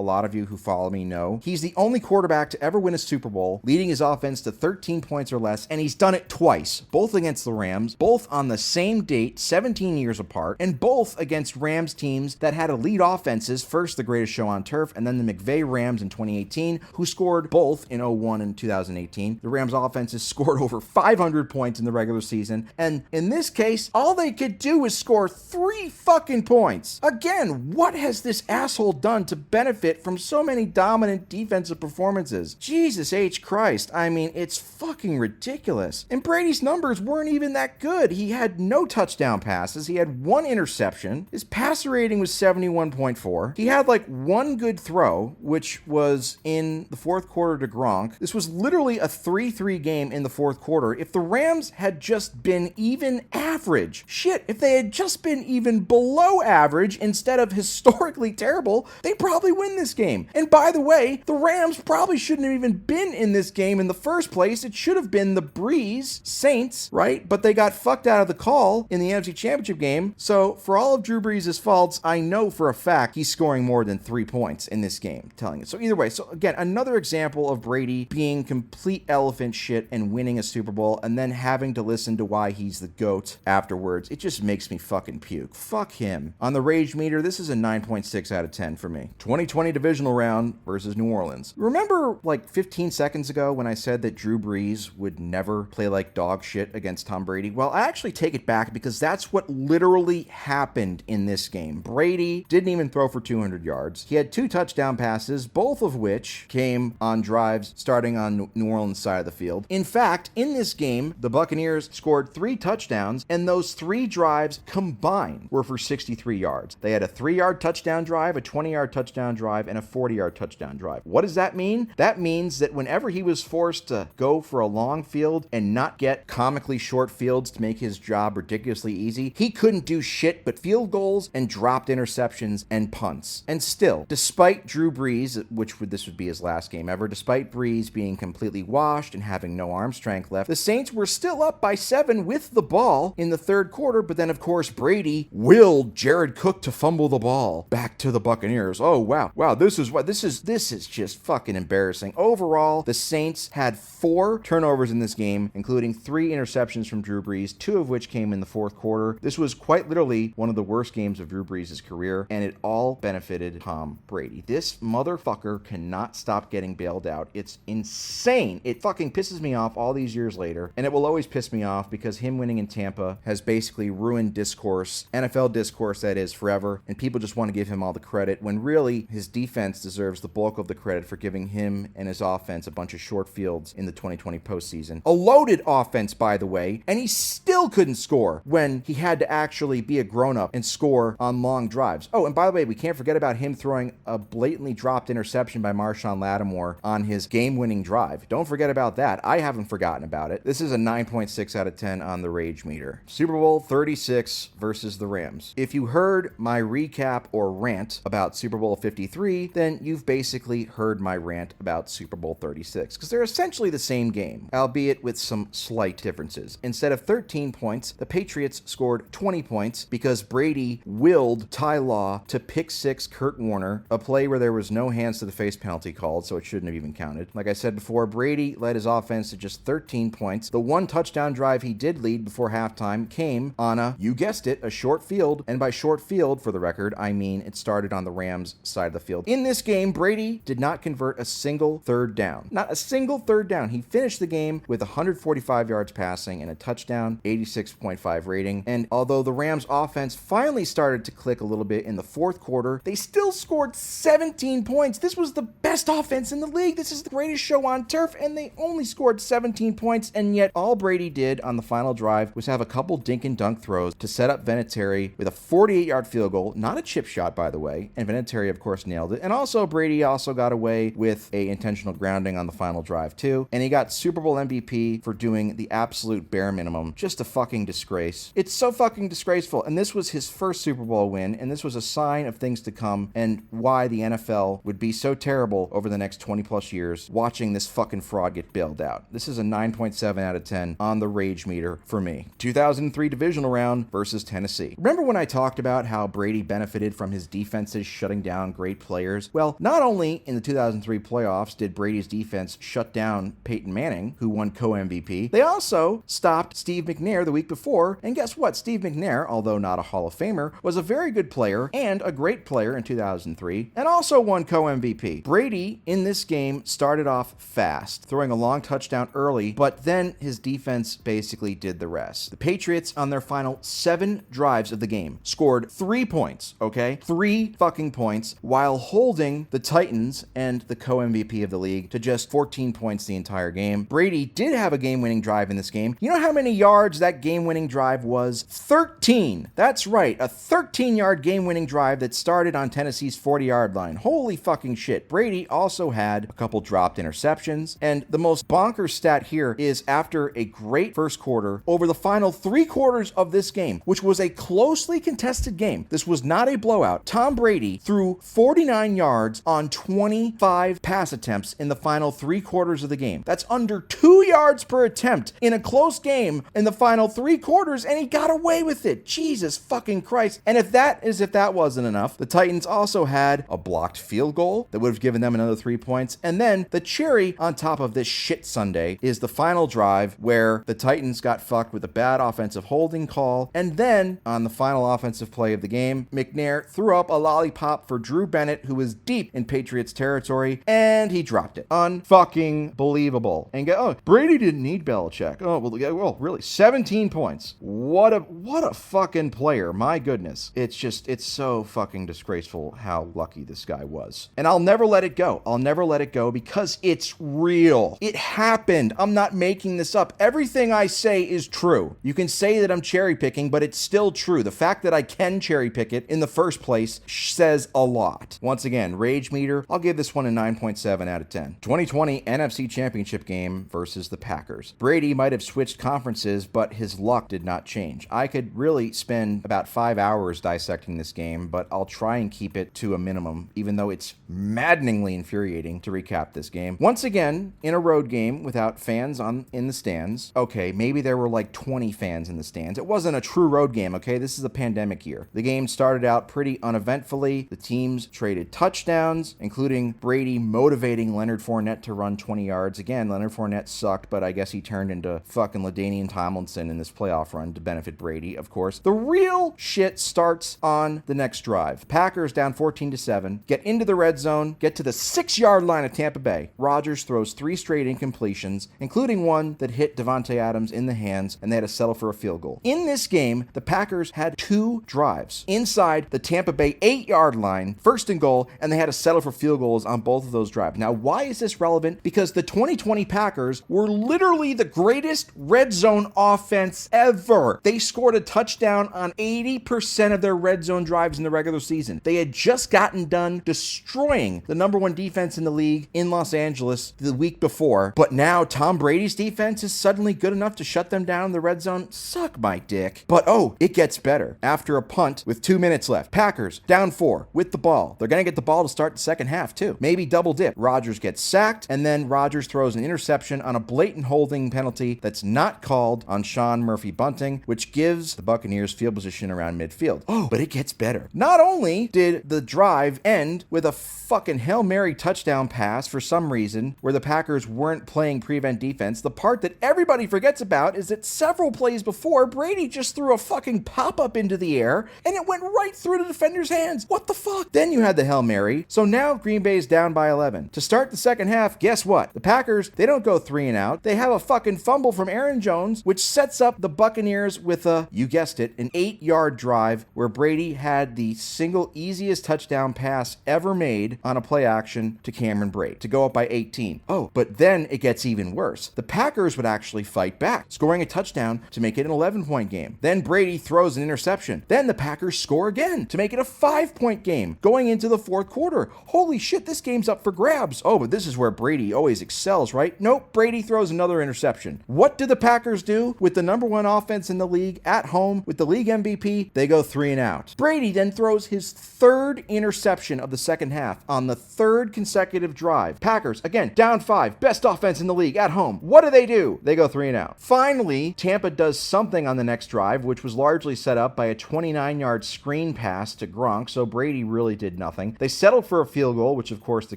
lot of you who follow me know. He's the only quarterback to ever win a Super Bowl, leading his offense to 13 points or less, and he's done it twice, both against the Rams, both on the same date, 17 years apart, and both against Rams teams that had elite offenses, first the Greatest Show on Turf, and then the McVay Rams in 2018, who scored both in 01 and 2018. The Rams offenses scored over 500 points in the regular season, and in this case, all they could do is score 3 fucking points. Again, what has this asshole done to benefit from so many dominant defensive performances? Jesus H. H. Christ. I mean, it's fucking ridiculous. And Brady's numbers weren't even that good. He had no touchdown passes. He had one interception. His passer rating was 71.4. He had like one good throw, which was in the fourth quarter to Gronk. This was literally a 3-3 game in the fourth quarter. If the Rams had just been even average, shit, if they had just been even below average instead of historically terrible, they probably win this game. And by the way, the Rams probably shouldn't have even been in this game in the first place. It should have been the Breeze Saints, right? But they got fucked out of the call in the NFC Championship game. So for all of Drew Brees' faults, I know for a fact he's scoring more than 3 points in this game, telling it. So either way, so again, another example of Brady being complete elephant shit and winning a Super Bowl and then having to listen to why he's the GOAT afterwards. It just makes me fucking puke. Fuck him. On the rage meter, this is a 9.6 out of 10 for me. 2020 divisional round versus New Orleans. Remember like 15 seconds ago when I said that Drew Brees would never play like dog shit against Tom Brady? Well, I actually take it back because that's what literally happened in this game. Brady didn't even throw for 200 yards. He had 2 touchdown passes, both of which came on drives starting on New Orleans' side of the field. In fact, in this game, the Buccaneers scored 3 touchdowns, and those 3 drives combined were for 63 yards. They had a 3-yard touchdown drive, a 20-yard touchdown drive, and a 40-yard touchdown drive. What does that mean? That means that whenever he was forced to go for a long field and not get comically short fields to make his job ridiculously easy, he couldn't do shit but field goals and dropped interceptions and punts. And still, despite Drew Brees, this would be his last game ever, despite Brees being completely washed and having no arm strength left, the Saints were still up by 7 with the ball in the third quarter, but then of course Brady willed Jared Cook to fumble the ball back to the Buccaneers. Oh wow, this is just fucking embarrassing. Overall, the Saints had 4 turnovers in this game, including 3 interceptions from Drew Brees, 2 of which came in the fourth quarter. This was quite literally one of the worst games of Drew Brees' career, and it all benefited Tom Brady. This motherfucker cannot stop getting bailed out. It's insane. It fucking pisses me off all these years later, and it will always piss me off because him winning in Tampa has basically ruined discourse, NFL discourse that is, forever, and people just want to give him all the credit when really his defense deserves the bulk of the credit for giving him and his offense a bunch of short fields in the 2020 postseason. A loaded offense, by the way, and he still couldn't score when he had to actually be a grown-up and score on long drives. Oh, and by the way, we can't forget about him throwing a blatantly dropped interception by Marshawn Lattimore on his game-winning drive. Don't forget about that. I haven't forgotten about it. This is a 9.6 out of 10 on the rage meter. Super Bowl 36 versus the Rams. If you heard my recap or rant about Super Bowl 53, then you've basically heard my rant about Super Bowl 36, because they're essentially the same game, albeit with some slight differences. Instead of 13 points, the Patriots scored 20 points because Brady willed Ty Law to pick 6 Kurt Warner, a play where there was no hands to the face penalty called, so it shouldn't have even counted. Like I said before, Brady led his offense to just 13 points. The one touchdown drive he did lead before halftime came on you guessed it, a short field, and by short field, for the record, I mean it started on the Rams' side of the field. In this game, Brady did not convert a single third down. Not a single third down. He finished the game with 145 yards passing and a touchdown, 86.5 rating. And although the Rams' offense finally started to click a little bit in the fourth quarter, they still scored 17 points. This was the best offense in the league. This is the greatest show on turf, and they only scored 17 points, and yet all Brady did on the final drive was have a couple dink and dunk throws to set up Vinatieri with a 48-yard field goal, not a chip shot, by the way, and Vinatieri, of course, nailed it. And also, Brady also got away with a intentional grounding on the final drive, too, and he got Super Bowl MVP for doing the absolute bare minimum. Just a fucking disgrace. It's so fucking disgraceful, and this was his first Super Bowl win, and this was a sign of things to come and why the NFL would be so terrible over the next 20 plus years watching this fucking fraud get bailed out. This is a 9.7 out of 10 on the rage meter for me. 2003 divisional round versus Tennessee. Remember when I talked about how Brady benefited from his defenses shutting down great players? Well, not only in the 2003 playoffs did Brady's defense shut down Peyton Manning, who won co-MVP, they also stopped Steve McNair the week before, and guess what? Steve McNair, although not a Hall of Famer, was a very good player and a great player in 2003, and also won co-MVP. Brady, in this game, started off fast, throwing a long touchdown early, but then his defense basically did the rest. The Patriots on their final 7 drives of the game scored 3 points, okay? 3 fucking points, while holding the Titans and the co-MVP of the league to just 14 points the entire game. Brady did have a game-winning drive in this game. You know how many yards that game-winning drive was? 13. That's right, a 13-yard game-winning drive that started on Tennessee's 40-yard line. Holy fucking shit. Brady also had a couple dropped interceptions, and the most bonkers stat here is after a great first quarter, over the final 3 quarters of this game, which was a closely contested game, this was not a blowout, Tom Brady threw 49 yards on 25 pass attempts in the final 3 quarters of the game. That's under 2 yards per attempt in a close game in the final 3 quarters, and he got away with it. Jesus fucking Christ. And if that wasn't enough, the Titans also had a blocked field goal that would have given them another 3 points. And then the cherry on top of this shit Sunday is the final drive where the Titans got fucked with a bad offensive holding call. And then on the final offensive play of the game, McNair threw up a lollipop for Drew Bennett, who was deep in Patriots territory, and he dropped it. Unfucking believable. And Brady didn't need Belichick. Well, really, 17 points. What a fucking player. My goodness. It's so fucking disgraceful how lucky this guy was. And I'll never let it go. I'll never let it go because it's real. It happened. I'm not making this up. Everything I say is true. You can say that I'm cherry picking, but it's still true. The fact that I can cherry pick it in the first place says a lot. Once again, rage meter, I'll give this one a 9.7 out of 10. 2020 NFC Championship game versus the Packers. Brady might have switched conferences, but his luck did not change. I could really spend about 5 hours dissecting this game, but I'll try and keep it to a minimum, even though it's maddeningly infuriating to recap this game. Once again, in a road game without fans in the stands. Okay, maybe there were like 20 fans in the stands. It wasn't a true road game, okay? This is a pandemic year. The game started out pretty uneventfully. The teams traded touchdowns, including Brady motivating Leonard Fournette to run 20 yards. Again, Leonard Fournette sucked, but I guess he turned into fucking LaDainian Tomlinson in this playoff run to benefit Brady, of course. The real shit starts on the next drive. Packers down 14-7, get into the red zone, get to the 6-yard line of Tampa Bay. Rodgers throws 3 straight incompletions, including one that hit Devontae Adams in the hands, and they had to settle for a field goal. In this game, the Packers had 2 drives inside the Tampa Bay 8-yard line, first and goal, and they had to settle for field goals on both of those drives. Now, why is this relevant? Because the 2020 Packers were literally the greatest red zone offense ever. They scored a touchdown on 80% of their red zone drives in the regular season. They had just gotten done destroying the number 1 defense in the league in Los Angeles the week before, but now Tom Brady's defense is suddenly good enough to shut them down in the red zone. Suck my dick. But it gets better. After a punt with 2 minutes left, Packers down 4 with the ball. They're going to get the ball to start the second half too. Maybe double dip. Rodgers gets sacked, and then Rodgers throws an interception on a blatant holding penalty that's not called on Sean Murphy-Bunting, which gives the Buccaneers field position around midfield. But it gets better. Not only did the drive end with a fucking Hail Mary touchdown pass for some reason where the Packers weren't playing prevent defense, the part that everybody forgets about is that several plays before, Brady just threw a fucking pop-up into the air and it went right through the defender's hands. What the fuck? Then you had the Hail Mary. So now Green Bay's down by 11. To start the second half, guess what? The Packers, they don't go 3 and out. They have a fucking fumble from Aaron Jones, which sets up the Buccaneers with you guessed it, an 8-yard drive where Brady had the single easiest touchdown pass ever made on a play action to Cameron Brate to go up by 18. But then it gets even worse. The Packers would actually fight back, scoring a touchdown to make it an 11-point game. Then Brady throws an interception. Then the Packers score again to make it a 5-point game going into the fourth quarter. Holy shit, this game's up for grabs. But this is where Brady always excels, right? Nope, Brady throws another interception. What do the Packers do with the number 1 offense in the league at home with the league MVP? They go 3 and out. Brady then throws his 3rd interception of the second half on the 3rd consecutive drive. Packers, again, down 5, best offense in the league at home. What do? They go 3 and out. Finally, Tampa does something on the next drive, which was largely set up by a 29-yard screen pass to Gronk, so Brady really did nothing. They settled for a field goal, which of course the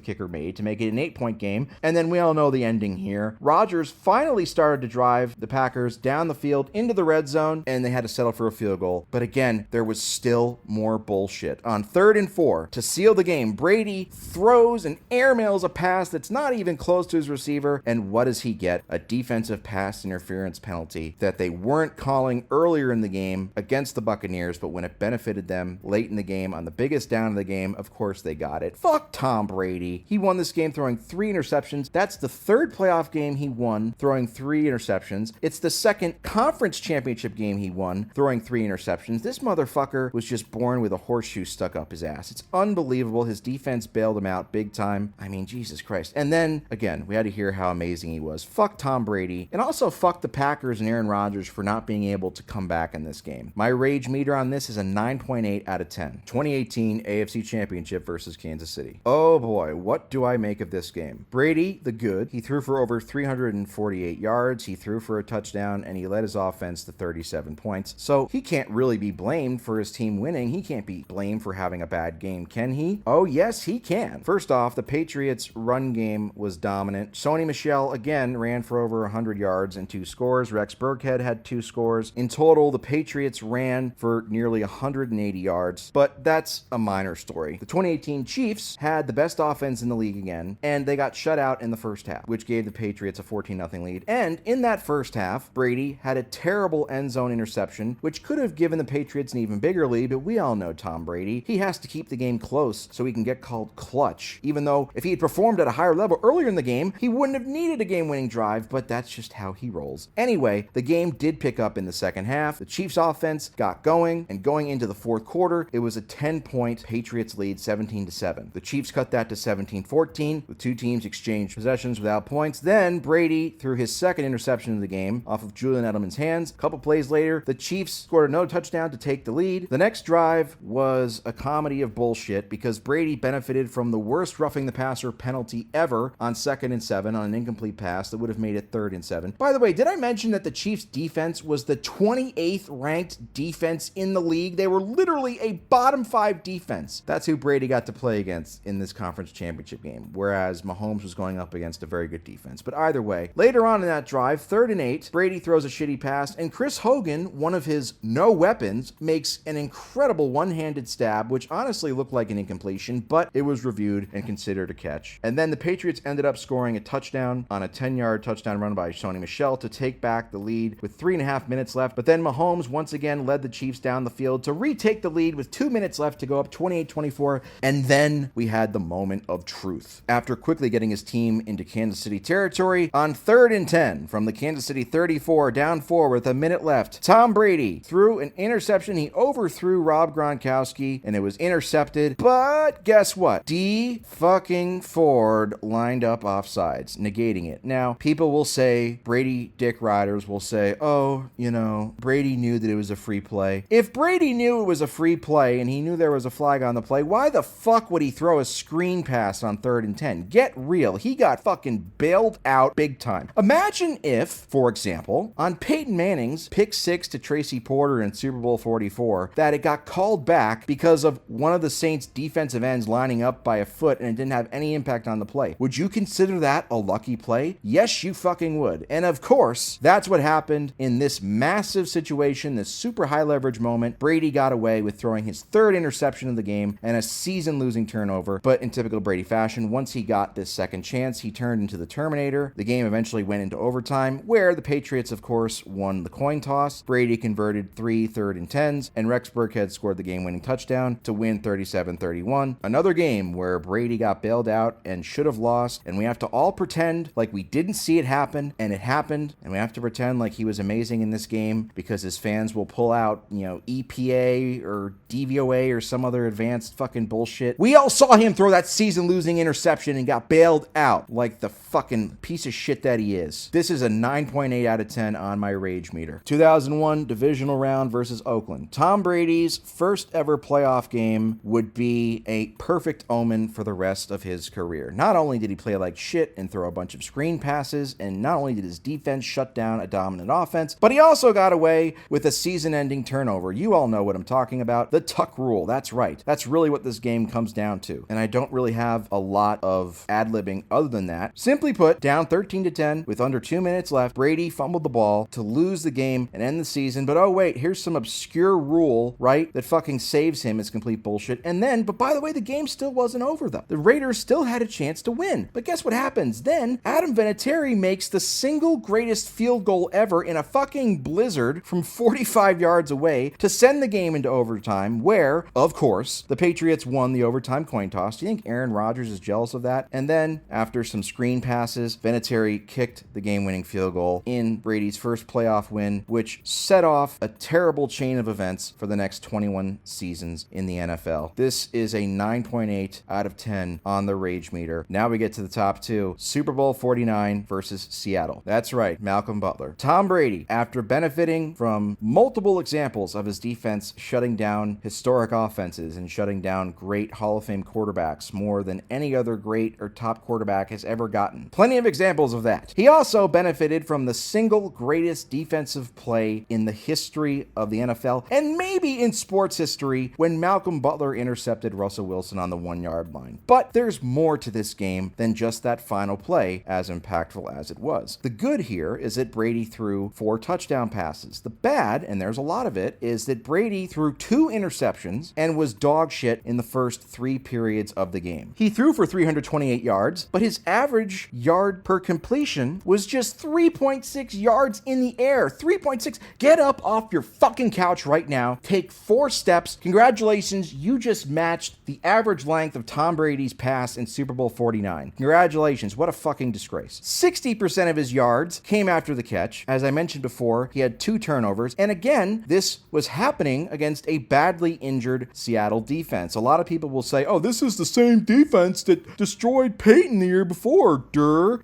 kicker made, to make it an 8-point game, and then we all know the ending here. Rodgers finally started to drive the Packers down the field into the red zone, and they had to settle for a field goal. But again, there was still more bullshit. On 3rd and 4, to seal the game, Brady throws and airmails a pass that's not even close to his receiver, and what does he get? A defensive pass interference penalty that they weren't weren't calling earlier in the game against the Buccaneers, but when it benefited them late in the game on the biggest down of the game, of course they got it. Fuck Tom Brady. He won this game throwing 3 interceptions. That's the 3rd playoff game he won throwing 3 interceptions. It's the 2nd conference championship game he won throwing 3 interceptions. This motherfucker was just born with a horseshoe stuck up his ass. It's unbelievable. His defense bailed him out big time. I mean, Jesus Christ. And then, again, we had to hear how amazing he was. Fuck Tom Brady. And also fuck the Packers and Aaron Rodgers for not being able to come back in this game. My rage meter on this is a 9.8 out of 10. 2018 AFC Championship versus Kansas City. Oh boy, what do I make of this game? Brady, the good, he threw for over 348 yards, he threw for a touchdown, and he led his offense to 37 points. So he can't really be blamed for his team winning. He can't be blamed for having a bad game, can he? Oh yes, he can. First off, the Patriots' run game was dominant. Sony Michel, again, ran for over 100 yards and 2 scores. Rex Burkhead had 2 scores. In total, the Patriots ran for nearly 180 yards, but that's a minor story. The 2018 Chiefs had the best offense in the league again, and they got shut out in the first half, which gave the Patriots a 14-0 lead. And in that first half, Brady had a terrible end zone interception, which could have given the Patriots an even bigger lead, but we all know Tom Brady. He has to keep the game close so he can get called clutch, even though if he had performed at a higher level earlier in the game, he wouldn't have needed a game-winning drive, but that's just how he rolls. Anyway, the game did pick up in the second half. The Chiefs offense got going, and going into the fourth quarter, it was a 10-point Patriots lead, 17-7. The Chiefs cut that to 17-14. The two teams exchanged possessions without points. Then Brady threw his second interception of the game off of Julian Edelman's hands. A couple plays later, the Chiefs scored another touchdown to take the lead. The next drive was a comedy of bullshit because Brady benefited from the worst roughing the passer penalty ever on 2nd and 7 on an incomplete pass that would have made it 3rd and 7. By the way, did I mention that the Chiefs defense was the 28th ranked defense in the league? They were literally a bottom 5 defense. That's who Brady got to play against in this conference championship game, whereas Mahomes was going up against a very good defense. But either way, later on in that drive, 3rd and 8, Brady throws a shitty pass, and Chris Hogan, one of his no weapons, makes an incredible one-handed stab, which honestly looked like an incompletion, but it was reviewed and considered a catch. And then the Patriots ended up scoring a touchdown on a 10-yard touchdown run by Sony Michel to take back the lead with 3.5 minutes left. But then Mahomes once again led the Chiefs down the field to retake the lead with 2 minutes left to go up 28-24. And then we had the moment of truth. After quickly getting his team into Kansas City territory, on 3rd and 10 from the Kansas City 34, down 4 with a minute left, Tom Brady threw an interception. He overthrew Rob Gronkowski, and it was intercepted. But guess what? D fucking Ford lined up offsides, negating it. Now, people will say, Brady dick riders will say, oh, you know, Brady knew that it was a free play. If Brady knew it was a free play and he knew there was a flag on the play, why the fuck would he throw a screen pass on 3rd and 10? Get real. He got fucking bailed out big time. Imagine if, for example, on Peyton Manning's pick 6 to Tracy Porter in Super Bowl 44, that it got called back because of one of the Saints defensive ends lining up by a foot and it didn't have any impact on the play. Would you consider that a lucky play? Yes, you fucking would. And of course, that's what happened in this massive situation, this super high leverage moment. Brady got away with throwing his 3rd interception of the game and a season-losing turnover. But in typical Brady fashion, once he got this second chance, he turned into the Terminator. The game eventually went into overtime, where the Patriots, of course, won the coin toss. Brady converted 3 3rd and 10s, and Rex Burkhead scored the game-winning touchdown to win 37-31. Another game where Brady got bailed out and should have lost, and we have to all pretend like we didn't see it happen, and it happened, and we have to pretend like he was amazing in this game because his fans will pull out, you know, EPA or DVOA or some other advanced fucking bullshit. We all saw him throw that season-losing interception and got bailed out like the fucking piece of shit that he is. This is a 9.8 out of 10 on my rage meter. 2001 divisional round versus Oakland. Tom Brady's first ever playoff game would be a perfect omen for the rest of his career. Not only did he play like shit and throw a bunch of screen passes, and not only did his defense shut down a dominant offense, but he also got away with a season-ending turnover. You all know what I'm talking about. The Tuck rule. That's right. That's really what this game comes down to. And I don't really have a lot of ad-libbing other than that. Simply put, down 13-10 with under 2 minutes left, Brady fumbled the ball to lose the game and end the season. But oh wait, here's some obscure rule, right, that fucking saves him. It's complete bullshit. And then, but by the way, the game still wasn't over though. The Raiders still had a chance to win. But guess what happens? Then Adam Vinatieri makes the single greatest field goal ever in a fucking fucking blizzard from 45 yards away to send the game into overtime, where, of course, the Patriots won the overtime coin toss. Do you think Aaron Rodgers is jealous of that? And then, after some screen passes, Vinatieri kicked the game-winning field goal in Brady's first playoff win, which set off a terrible chain of events for the next 21 seasons in the NFL. This is a 9.8 out of 10 on the rage meter. Now we get to the top two. Super Bowl 49 versus Seattle. That's right, Malcolm Butler. Tom Brady, after benefiting from multiple examples of his defense shutting down historic offenses and shutting down great Hall of Fame quarterbacks more than any other great or top quarterback has ever gotten. Plenty of examples of that. He also benefited from the single greatest defensive play in the history of the NFL, and maybe in sports history, when Malcolm Butler intercepted Russell Wilson on the 1-yard line. But there's more to this game than just that final play, as impactful as it was. The good here is that Brady threw 4 touchdown passes. The bad, and there's a lot of it, is that Brady threw 2 interceptions and was dog shit in the first 3 periods of the game. He threw for 328 yards, but his average yard per completion was just 3.6 yards in the air. 3.6. Get up off your fucking couch right now. Take 4 steps. Congratulations, you just matched the average length of Tom Brady's pass in Super Bowl 49. Congratulations, what a fucking disgrace. 60% of his yards came after the catch. As I mentioned before, he had 2 turnovers, and again, this was happening against a badly injured Seattle defense. A lot of people will say, oh, this is the same defense that destroyed Peyton the year before.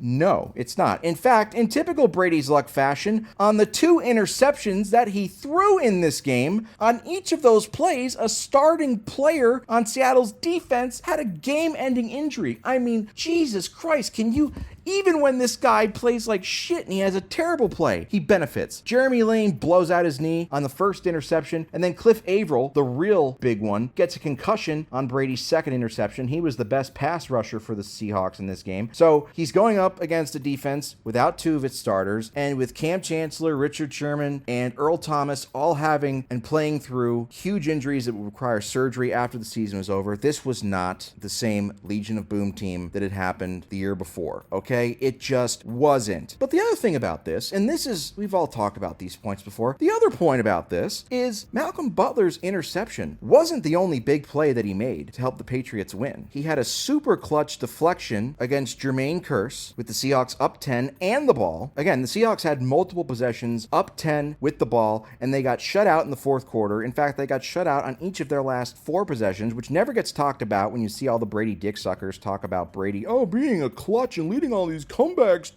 No, it's not. In fact, in typical Brady's luck fashion, on the 2 interceptions that he threw in this game, on each of those plays, a starting player on Seattle's defense had a game-ending injury. I mean, Jesus Christ, can you... Even when this guy plays like shit and he has a terrible play, he benefits. Jeremy Lane blows out his knee on the first interception, and then Cliff Averill, the real big one, gets a concussion on Brady's second interception. He was the best pass rusher for the Seahawks in this game. So he's going up against a defense without 2 of its starters, and with Cam Chancellor, Richard Sherman, and Earl Thomas all having and playing through huge injuries that would require surgery after the season was over. This was not the same Legion of Boom team that had happened the year before, okay? It just wasn't. But the other thing about this, and this is, we've all talked about these points before, the other point about this is Malcolm Butler's interception wasn't the only big play that he made to help the Patriots win. He had a super clutch deflection against Jermaine Kearse with the Seahawks up 10 and the ball. Again, the Seahawks had multiple possessions up 10 with the ball, and they got shut out in the fourth quarter. In fact, they got shut out on each of their last 4 possessions, which never gets talked about when you see all the Brady dicksuckers talk about Brady, oh, being a clutch and leading all these comebacks.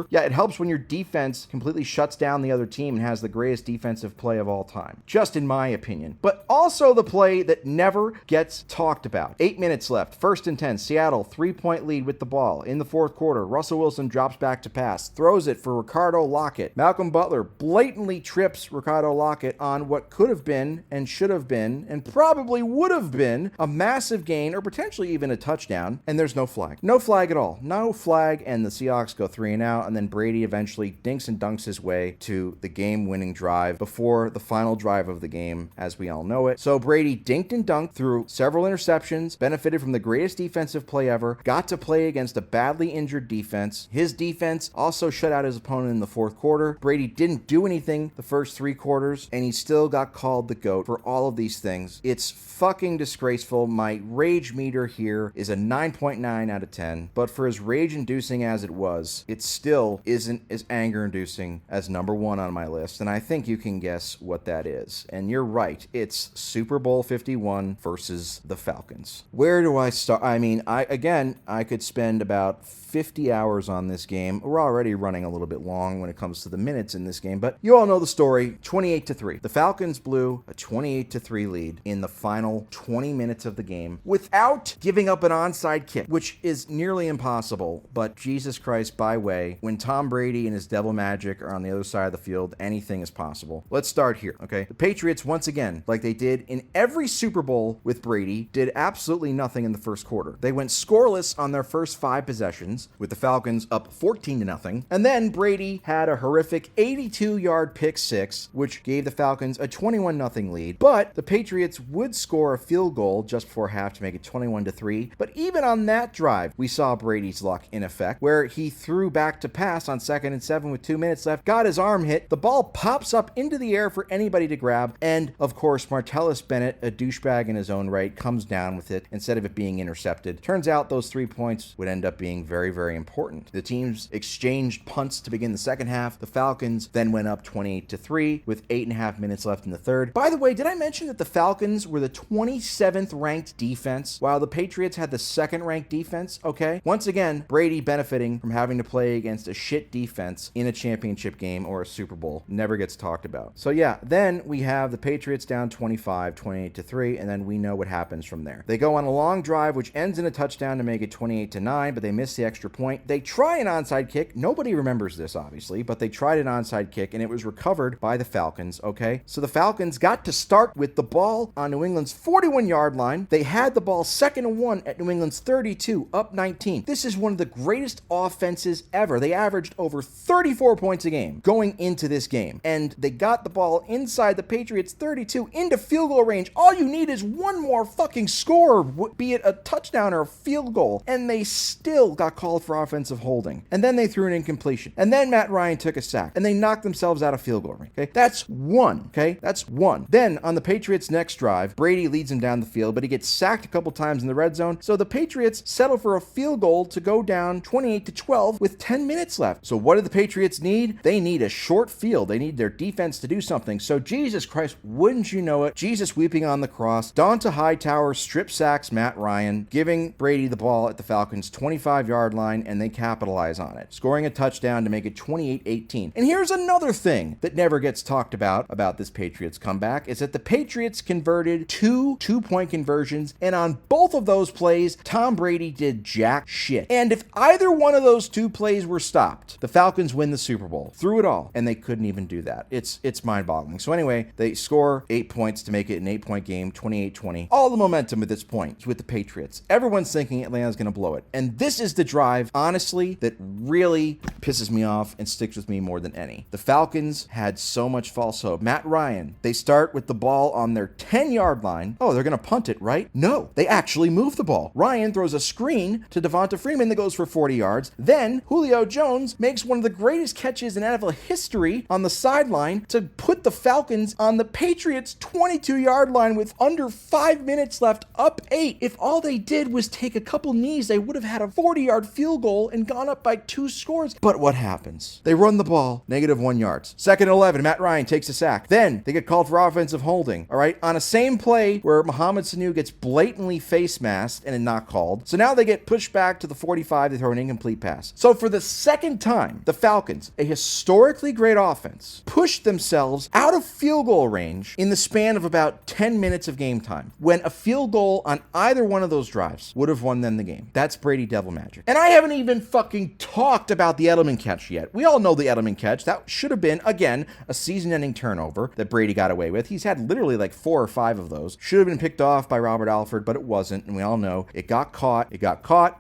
Yeah, it helps when your defense completely shuts down the other team and has the greatest defensive play of all time, just in my opinion. But also the play that never gets talked about. 8 minutes left, 1st and 10, Seattle 3-point lead with the ball. In the fourth quarter, Russell Wilson drops back to pass, throws it for Ricardo Lockett. Malcolm Butler blatantly trips Ricardo Lockett on what could have been and should have been and probably would have been a massive gain or potentially even a touchdown, and there's no flag. No flag at all. No flag, and the Seahawks go 3 and out, and then Brady eventually dinks and dunks his way to the game-winning drive before the final drive of the game, as we all know it. So Brady dinked and dunked through several interceptions, benefited from the greatest defensive play ever, got to play against a badly injured defense. His defense also shut out his opponent in the fourth quarter. Brady didn't do anything the first 3 quarters, and he still got called the GOAT for all of these things. It's fucking disgraceful. My rage meter here is a 9.9 out of 10, but for as rage-inducing as it was, it still isn't as anger-inducing as number 1 on my list, and I think you can guess what that is. And you're right, it's Super Bowl 51 versus the Falcons. Where do I start? I mean, I could spend about 50 hours on this game. We're already running a little bit long when it comes to the minutes in this game, but you all know the story. 28-3. The Falcons blew a 28-3 lead in the final 20 minutes of the game without giving up an onside kick, which is nearly impossible, but Jesus Christ, by way, when Tom Brady and his devil magic are on the other side of the field, anything is possible. Let's start here, okay? The Patriots, once again, like they did in every Super Bowl with Brady, did absolutely nothing in the first quarter. They went scoreless on their first 5 possessions, with the Falcons up 14-0, and then Brady had a horrific 82-yard pick 6, which gave the Falcons a 21-0 lead, but the Patriots would score a field goal just before half to make it 21-3, but even on that drive, we saw Brady's luck in a effect, where he threw back to pass on 2nd and 7 with 2 minutes left, got his arm hit, the ball pops up into the air for anybody to grab, and of course Martellus Bennett, a douchebag in his own right, comes down with it instead of it being intercepted. Turns out those 3 points would end up being very, very important. The teams exchanged punts to begin the second half. The Falcons then went up 28-3 with 8.5 minutes left in the third. By the way, did I mention that the Falcons were the 27th ranked defense while the Patriots had the 2nd ranked defense? Okay. Once again, Brady benefiting from having to play against a shit defense in a championship game or a Super Bowl. Never gets talked about. So yeah, then we have the Patriots down 28-3, and then we know what happens from there. They go on a long drive, which ends in a touchdown to make it 28-9, but they miss the extra point. They try an onside kick. Nobody remembers this, obviously, but they tried an onside kick, and it was recovered by the Falcons, okay? So the Falcons got to start with the ball on New England's 41-yard line. They had the ball 2nd and 1 at New England's 32, up 19. This is one of the greatest offenses ever. They averaged over 34 points a game going into this game, and they got the ball inside the Patriots 32 into field goal range. All you need is one more fucking score, be it a touchdown or a field goal, and they still got called for offensive holding. And then they threw an incompletion. And then Matt Ryan took a sack, and they knocked themselves out of field goal range. Okay, that's one. Okay, that's one. Then on the Patriots' next drive, Brady leads him down the field, but he gets sacked a couple times in the red zone. So the Patriots settle for a field goal to go down 28-12 with 10 minutes left. So what do the Patriots need? They need a short field. They need their defense to do something. So Jesus Christ, wouldn't you know it? Jesus weeping on the cross. Donta Hightower strip sacks Matt Ryan, giving Brady the ball at the Falcons' 25-yard line, and they capitalize on it, scoring a touchdown to make it 28-18. And here's another thing that never gets talked about this Patriots comeback, is that the Patriots converted 2 two-point conversions, and on both of those plays, Tom Brady did jack shit. And if either one of those 2 plays were stopped, the Falcons win the Super Bowl through it all, and they couldn't even do that. It's mind-boggling. So anyway, they score 8 points to make it an 8-point game, 28-20. All the momentum at this point is with the Patriots. Everyone's thinking Atlanta's going to blow it. And this is the drive, honestly, that really pisses me off and sticks with me more than any. The Falcons had so much false hope. Matt Ryan, they start with the ball on their 10-yard line. Oh, they're going to punt it, right? No, they actually move the ball. Ryan throws a screen to Devonta Freeman that goes for 40 yards. Then Julio Jones makes one of the greatest catches in NFL history on the sideline to put the Falcons on the Patriots' 22-yard line with under 5 minutes left, up 8. If all they did was take a couple knees, they would have had a 40-yard field goal and gone up by 2 scores. But what happens? They run the ball, -1 yards. 2nd and 11, Matt Ryan takes a sack. Then they get called for offensive holding, all right, on a same play where Mohamed Sanu gets blatantly face masked and not called. So now they get pushed back to the 45 to throw an incomplete pass. So for the second time, the Falcons, a historically great offense, pushed themselves out of field goal range in the span of about 10 minutes of game time, when a field goal on either one of those drives would have won them the game. That's Brady devil magic. And I haven't even fucking talked about the Edelman catch yet. We all know the Edelman catch. That should have been, again, a season-ending turnover that Brady got away with. He's had literally like 4 or 5 of those. Should have been picked off by Robert Alford, but it wasn't, and we all know it got caught,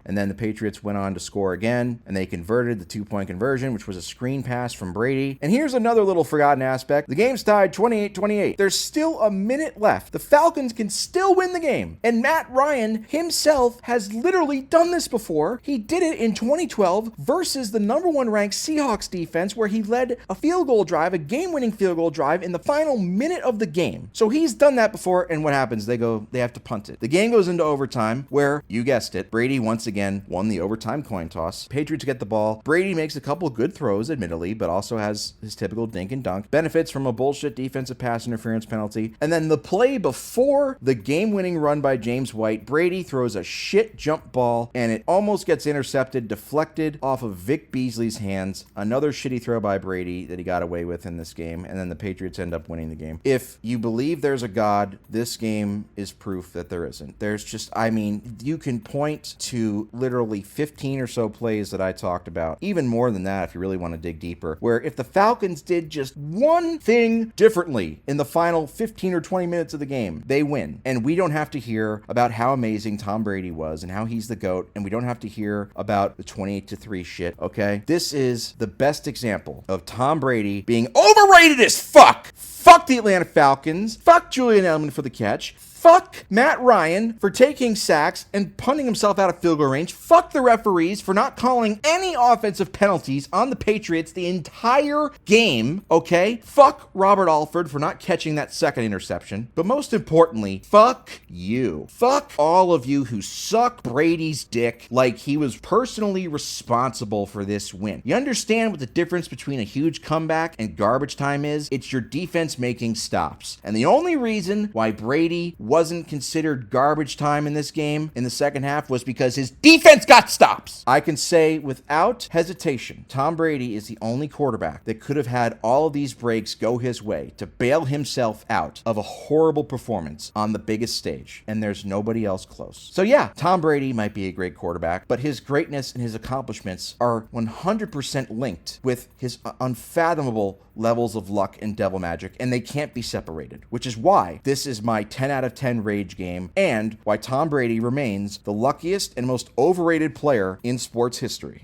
and then the Patriots went on to score again, and they converted the 2-point conversion, which was a screen pass from Brady. And here's another little forgotten aspect. The game's tied 28-28. There's still a minute left. The Falcons can still win the game, and Matt Ryan himself has literally done this before. He did it in 2012 versus the #1 ranked Seahawks defense, where he led a field goal drive, a game-winning field goal drive in the final minute of the game. So he's done that before, and what happens? They have to punt it. The game goes into overtime, where, you guessed it, Brady once again won the overtime coin toss. Patriots get the ball. Brady makes a couple good throws, admittedly, but also has his typical dink and dunk. Benefits from a bullshit defensive pass interference penalty. And then the play before the game-winning run by James White, Brady throws a shit jump ball, and it almost gets intercepted, deflected off of Vic Beasley's hands. Another shitty throw by Brady that he got away with in this game, and then the Patriots end up winning the game. If you believe there's a God, this game is proof that there isn't. There's just, I mean, you can point to literally 15 or so plays that I talked about, even more than that if you really want to dig deeper, where if the Falcons did just one thing differently in the final 15 or 20 minutes of the game, they win. And we don't have to hear about how amazing Tom Brady was and how he's the GOAT, and we don't have to hear about the 28-3 shit, okay? This is the best example of Tom Brady being overrated as fuck! Fuck the Atlanta Falcons. Fuck Julian Edelman for the catch. Fuck Matt Ryan for taking sacks and punting himself out of field goal range. Fuck the referees for not calling any offensive penalties on the Patriots the entire game, okay? Fuck Robert Alford for not catching that second interception. But most importantly, fuck you. Fuck all of you who suck Brady's dick like he was personally responsible for this win. You understand what the difference between a huge comeback and garbage time is? It's your defense making stops. And the only reason why Brady wasn't considered garbage time in this game in the second half was because his defense got stops. I can say without hesitation, Tom Brady is the only quarterback that could have had all of these breaks go his way to bail himself out of a horrible performance on the biggest stage, and there's nobody else close. So yeah, Tom Brady might be a great quarterback, but his greatness and his accomplishments are 100% linked with his unfathomable levels of luck and devil magic, and they can't be separated, which is why this is my 10 out of 10 rage game, and why Tom Brady remains the luckiest and most overrated player in sports history.